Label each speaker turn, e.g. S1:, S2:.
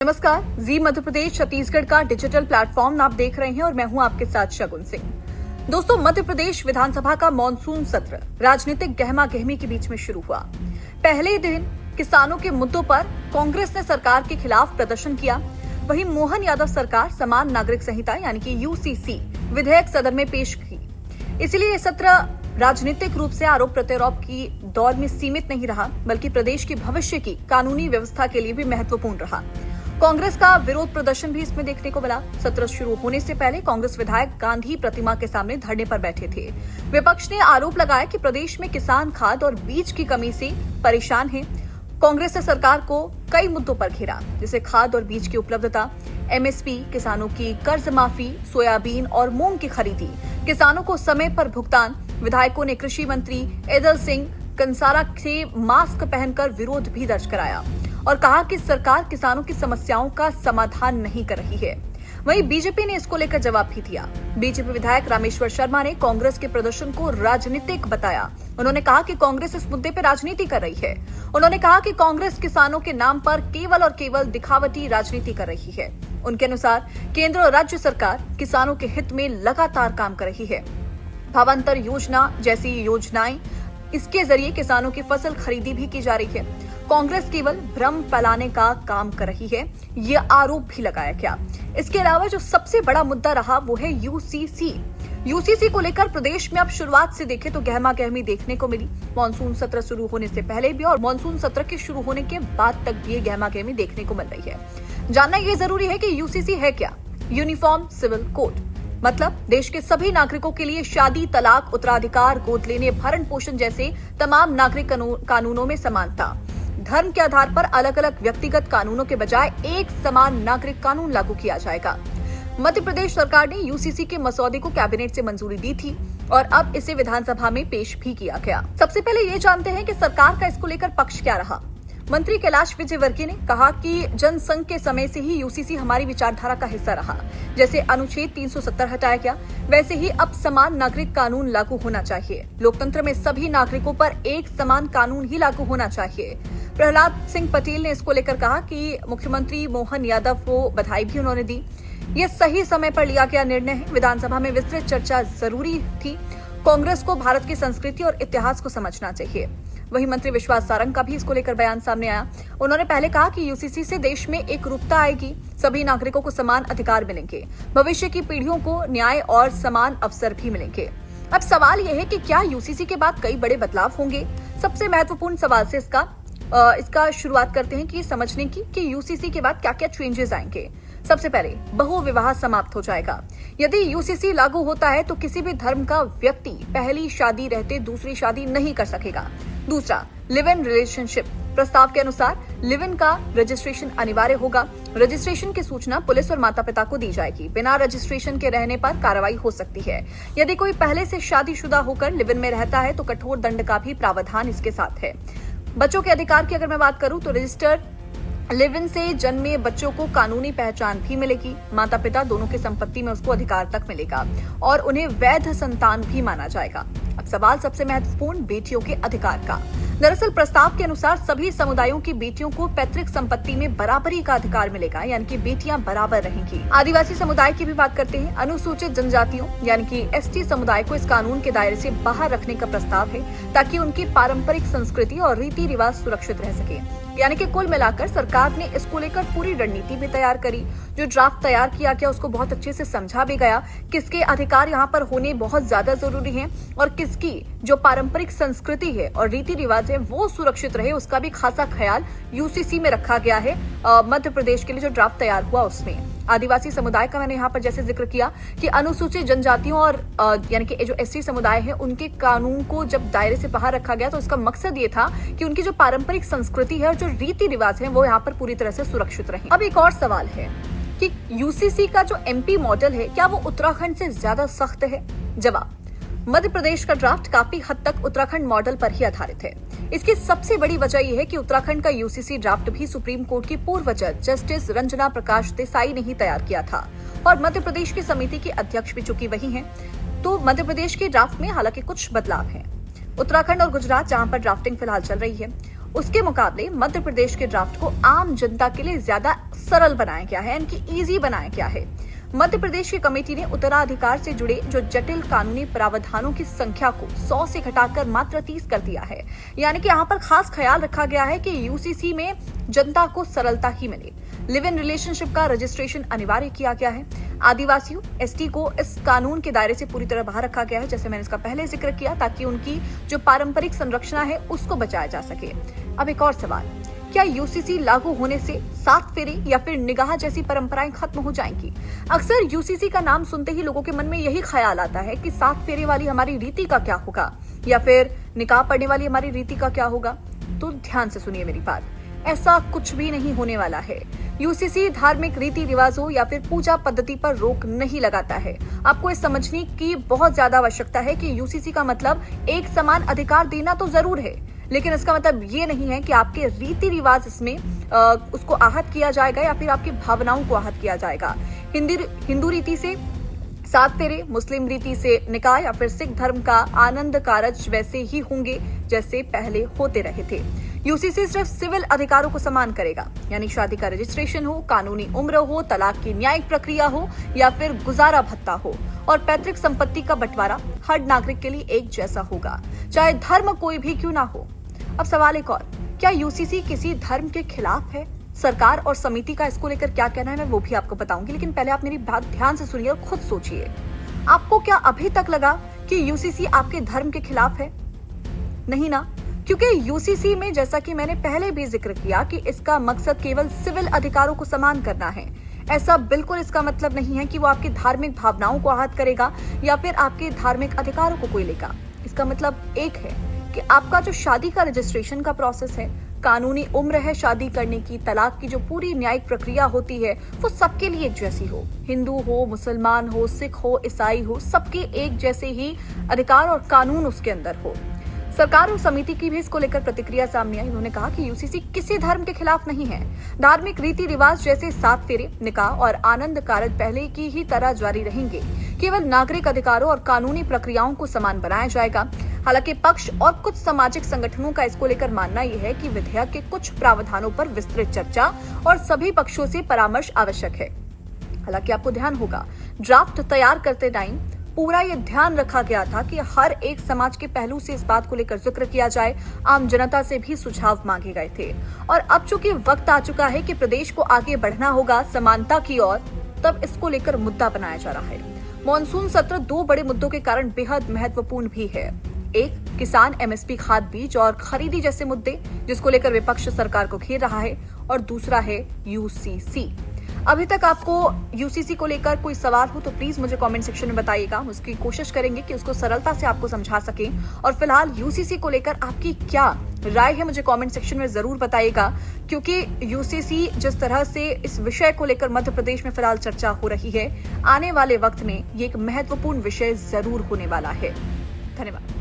S1: नमस्कार, जी मध्य प्रदेश छत्तीसगढ़ का digital platform आप देख रहे हैं और मैं हूं आपके साथ शगुन सिंह। दोस्तों, मध्य प्रदेश विधानसभा का मानसून सत्र राजनीतिक गहमा गहमी के बीच में शुरू हुआ। पहले दिन किसानों के मुद्दों पर कांग्रेस ने सरकार के खिलाफ प्रदर्शन किया। वहीं मोहन यादव सरकार समान नागरिक संहिता यानी कि यूसीसी विधेयक सदन में पेश की। इसलिए यह सत्र राजनीतिक रूप से आरोप प्रत्यारोप की दौर में सीमित नहीं रहा, बल्कि प्रदेश की भविष्य की कानूनी व्यवस्था के लिए भी महत्वपूर्ण रहा। कांग्रेस का विरोध प्रदर्शन भी इसमें देखने को मिला। सत्र शुरू होने से पहले कांग्रेस विधायक गांधी प्रतिमा के सामने धरने पर बैठे थे। विपक्ष ने आरोप लगाया कि प्रदेश में किसान खाद और बीज की कमी से परेशान हैं। कांग्रेस ने सरकार को कई मुद्दों पर घेरा, जैसे खाद और बीज की उपलब्धता, एमएसपी, किसानों की कर्ज माफी, सोयाबीन और मूंग की खरीदी, किसानों को समय पर भुगतान। विधायकों ने कृषि मंत्री एदल सिंह कंसारा से मास्क पहनकर विरोध भी दर्ज कराया और कहा कि सरकार किसानों की समस्याओं का समाधान नहीं कर रही है। वहीं बीजेपी ने इसको लेकर जवाब भी दिया। बीजेपी विधायक रामेश्वर शर्मा ने कांग्रेस के प्रदर्शन को राजनीतिक बताया। उन्होंने कहा कि कांग्रेस इस मुद्दे पर राजनीति कर रही है। उन्होंने कहा कि कांग्रेस किसानों के नाम पर केवल और केवल दिखावटी राजनीति कर रही है। उनके अनुसार केंद्र और राज्य सरकार किसानों के हित में लगातार काम कर रही है। भावांतर योजना जैसी योजनाएं, इसके जरिए किसानों की फसल खरीदी भी की जा रही है। कांग्रेस केवल भ्रम फैलाने का काम कर रही है, ये आरोप भी लगाया गया। इसके अलावा जो सबसे बड़ा मुद्दा रहा वो है यूसीसी। यूसीसी को लेकर प्रदेश में अब शुरुआत से देखें तो गहमा गहमी देखने को मिली। मानसून सत्र शुरू होने से पहले भी और मानसून सत्र के शुरू होने के बाद तक भी ये गहमा गहमी देखने को मिल रही है। जानना ये जरूरी है कि यूसीसी है क्या। यूनिफॉर्म सिविल कोड मतलब देश के सभी नागरिकों के लिए शादी, तलाक, उत्तराधिकार, गोद लेने, भरण पोषण जैसे तमाम नागरिक कानूनों में समानता। धर्म के आधार पर अलग अलग व्यक्तिगत कानूनों के बजाय एक समान नागरिक कानून लागू किया जाएगा। मध्य प्रदेश सरकार ने यूसीसी के मसौदे को कैबिनेट से मंजूरी दी थी और अब इसे विधानसभा में पेश भी किया गया। सबसे पहले ये जानते हैं कि सरकार का इसको लेकर पक्ष क्या रहा। मंत्री कैलाश विजयवर्गीय ने कहा कि जनसंघ के समय से ही यूसीसी हमारी विचारधारा का हिस्सा रहा। जैसे अनुच्छेद 370 हटाया गया, वैसे ही अब समान नागरिक कानून लागू होना चाहिए। लोकतंत्र में सभी नागरिकों पर एक समान कानून ही लागू होना चाहिए। प्रहलाद सिंह पटेल ने इसको लेकर कहा कि मुख्यमंत्री मोहन यादव को बधाई भी उन्होंने दी। ये सही समय पर लिया गया निर्णय है। विधानसभा में विस्तृत चर्चा जरूरी थी। कांग्रेस को भारत की संस्कृति और इतिहास को समझना चाहिए। वहीं मंत्री विश्वास सारंग का भी इसको लेकर बयान सामने आया। उन्होंने पहले कहा कि यूसीसी से देश में एक रूपता आएगी, सभी नागरिकों को समान अधिकार मिलेंगे, भविष्य की पीढ़ियों को न्याय और समान अवसर भी मिलेंगे। अब सवाल यह है कि क्या यूसीसी के बाद कई बड़े बदलाव होंगे। सबसे महत्वपूर्ण सवाल से इसका शुरुआत करते हैं कि समझने की कि यूसीसी के बाद क्या क्या चेंजेस आएंगे। सबसे पहले बहुविवाह समाप्त हो जाएगा। यदि यूसीसी लागू होता है तो किसी भी धर्म का व्यक्ति पहली शादी रहते दूसरी शादी नहीं कर सकेगा। दूसरा, लिव इन रिलेशनशिप। प्रस्ताव के अनुसार लिव इन का रजिस्ट्रेशन अनिवार्य होगा। रजिस्ट्रेशन की सूचना पुलिस और माता पिता को दी जाएगी। बिना रजिस्ट्रेशन के रहने पर कार्रवाई हो सकती है। यदि कोई पहले से शादीशुदा होकर लिव इन में रहता है तो कठोर दंड का भी प्रावधान इसके साथ है। बच्चों के अधिकार की अगर मैं बात करूं तो रजिस्टर्ड लिव इन से जन्मे बच्चों को कानूनी पहचान भी मिलेगी। माता पिता दोनों की संपत्ति में उसको अधिकार तक मिलेगा और उन्हें वैध संतान भी माना जाएगा। अब सवाल सबसे महत्वपूर्ण, बेटियों के अधिकार का। दरअसल प्रस्ताव के अनुसार सभी समुदायों की बेटियों को पैतृक संपत्ति में बराबरी का अधिकार मिलेगा, यानी कि बेटियां बराबर रहेंगी। आदिवासी समुदाय की भी बात करते हैं। अनुसूचित जनजातियों यानी कि एसटी समुदाय को इस कानून के दायरे से बाहर रखने का प्रस्ताव है ताकि उनकी पारंपरिक संस्कृति और रीति रिवाज सुरक्षित रह सके। यानी कि कुल मिलाकर सरकार ने इसको लेकर पूरी रणनीति भी तैयार करी। जो ड्राफ्ट तैयार किया गया उसको बहुत अच्छे से समझा भी गया। किसके अधिकार यहाँ पर होने बहुत ज्यादा जरूरी हैं और किसकी जो पारंपरिक संस्कृति है और रीति रिवाज है वो सुरक्षित रहे, उसका भी खासा ख्याल यूसीसी में रखा गया है। मध्य प्रदेश के लिए जो ड्राफ्ट तैयार हुआ उसमें आदिवासी समुदाय का मैंने यहाँ पर जैसे जिक्र किया कि अनुसूचित जनजातियों और यानी कि जो एसटी समुदाय है उनके कानून को जब दायरे से बाहर रखा गया तो इसका मकसद ये था कि उनकी जो पारंपरिक संस्कृति है और जो रीति रिवाज है वो यहाँ पर पूरी तरह से सुरक्षित रहे। अब एक और सवाल है कि यूसीसी का जो एमपी मॉडल है क्या वो उत्तराखंड से ज्यादा सख्त है। जवाब, मध्य प्रदेश का ड्राफ्ट काफी हद तक उत्तराखंड मॉडल पर ही आधारित है। इसकी सबसे बड़ी वजह यह है कि उत्तराखंड का यूसीसी ड्राफ्ट भी सुप्रीम कोर्ट की पूर्व जज जस्टिस रंजना प्रकाश देसाई ने ही तैयार किया था और मध्य प्रदेश की समिति की अध्यक्ष भी चुकी वही हैं। तो मध्य प्रदेश के ड्राफ्ट में हालांकि कुछ बदलाव हैं। उत्तराखंड और गुजरात जहां पर ड्राफ्टिंग फिलहाल चल रही है उसके मुकाबले मध्य प्रदेश के ड्राफ्ट को आम जनता के लिए ज्यादा सरल बनाया गया है, इनकी इजी बनाया गया है। मध्य प्रदेश की कमेटी ने उत्तराधिकार से जुड़े जो जटिल कानूनी प्रावधानों की संख्या को 100 से घटाकर मात्र 30 कर दिया है। यानी कि यहाँ पर खास ख्याल रखा गया है कि यूसीसी में जनता को सरलता ही मिले। लिव इन रिलेशनशिप का रजिस्ट्रेशन अनिवार्य किया गया है। आदिवासियों, एसटी को इस कानून के दायरे से पूरी तरह बाहर रखा गया है, जैसे मैंने इसका पहले जिक्र किया, ताकि उनकी जो पारंपरिक संरचना है उसको बचाया जा सके। अब एक और सवाल, क्या यूसीसी लागू होने से 7 फेरे या फिर निगाह जैसी परंपराएं खत्म हो जाएंगी? अक्सर यूसीसी का नाम सुनते ही लोगों के मन में यही ख्याल आता है कि 7 फेरे वाली हमारी रीति का क्या होगा, या फिर निकाह पढ़ने वाली हमारी रीति का क्या होगा। तो ध्यान से सुनिए मेरी बात, ऐसा कुछ भी नहीं होने वाला है। यूसीसी धार्मिक रीति रिवाजों या फिर पूजा पद्धति पर रोक नहीं लगाता है। आपको ये समझने की बहुत ज्यादा आवश्यकता है कि यूसीसी का मतलब एक समान अधिकार देना तो जरूर है, लेकिन इसका मतलब ये नहीं है कि आपके रीति रिवाज इसमें उसको आहत किया जाएगा या फिर आपकी भावनाओं को आहत किया जाएगा। हिंदू रीति से 7 फेरे, मुस्लिम रीति से निकाह या फिर सिख धर्म का आनंद कारज वैसे ही होंगे जैसे पहले होते रहे थे। यूसीसी सिर्फ सिविल अधिकारों को समान करेगा, यानी शादी का रजिस्ट्रेशन हो, कानूनी उम्र हो, तलाक की न्यायिक प्रक्रिया हो या फिर गुजारा भत्ता हो, और पैतृक संपत्ति का बंटवारा हर नागरिक के लिए एक जैसा होगा, चाहे धर्म कोई भी क्यों ना हो। अब सवाल एक और, क्या यूसीसी किसी धर्म के खिलाफ है? सरकार और समिति का इसको लेकर क्या कहना है मैं वो भी आपको बताऊंगी, लेकिन पहले आप मेरी बात ध्यान से सुनिए और खुद सोचिए। आपको क्या अभी तक लगा कि यूसीसी आपके धर्म के खिलाफ है? नहीं ना, क्योंकि यूसीसी में, जैसा कि मैंने पहले भी जिक्र किया, कि इसका मकसद केवल सिविल अधिकारों को समान करना है। ऐसा बिल्कुल इसका मतलब नहीं है कि वो आपकी धार्मिक भावनाओं को आहत करेगा या फिर आपके धार्मिक अधिकारों को कोई लेगा। इसका मतलब एक है कि आपका जो शादी का रजिस्ट्रेशन का प्रोसेस है, कानूनी उम्र है शादी करने की, तलाक की जो पूरी न्यायिक प्रक्रिया होती है, वो सबके लिए एक जैसी हो। हिंदू हो, मुसलमान हो, सिख हो, ईसाई हो, सबके एक जैसे ही अधिकार और कानून उसके अंदर हो। सरकार और समिति की भी इसको लेकर प्रतिक्रिया सामने आई। उन्होंने कहा कि यूसीसी किसी धर्म के खिलाफ नहीं है। धार्मिक रीति रिवाज जैसे 7 फेरे, निकाह और आनंद कारज पहले की ही तरह जारी रहेंगे। केवल नागरिक अधिकारों और कानूनी प्रक्रियाओं को समान बनाया जाएगा। हालांकि पक्ष और कुछ सामाजिक संगठनों का इसको लेकर मानना यह है कि विधेयक के कुछ प्रावधानों पर विस्तृत चर्चा और सभी पक्षों से परामर्श आवश्यक है। हालांकि आपको ध्यान होगा, ड्राफ्ट तैयार करते टाइम पूरा ये ध्यान रखा गया था कि हर एक समाज के पहलू से इस बात को लेकर जिक्र किया जाए। आम जनता से भी सुझाव मांगे गए थे, और अब चूंकि वक्त आ चुका है कि प्रदेश को आगे बढ़ना होगा समानता की ओर, तब इसको लेकर मुद्दा बनाया जा रहा है। मॉनसून सत्र 2 बड़े मुद्दों के कारण बेहद महत्वपूर्ण भी है। एक, किसान एमएसपी खाद बीज और खरीदी जैसे मुद्दे जिसको लेकर विपक्ष सरकार को घेर रहा है, और दूसरा है यूसीसी। अभी तक आपको यूसीसी को लेकर कोई सवाल हो तो प्लीज मुझे कमेंट सेक्शन में बताइएगा। उसकी कोशिश करेंगे कि उसको सरलता से आपको समझा सकें। और फिलहाल यूसीसी को लेकर आपकी क्या राय है मुझे कमेंट सेक्शन में जरूर बताइएगा, क्योंकि यूसीसी जिस तरह से इस विषय को लेकर मध्य प्रदेश में फिलहाल चर्चा हो रही है, आने वाले वक्त में ये एक महत्वपूर्ण विषय जरूर होने वाला है। धन्यवाद।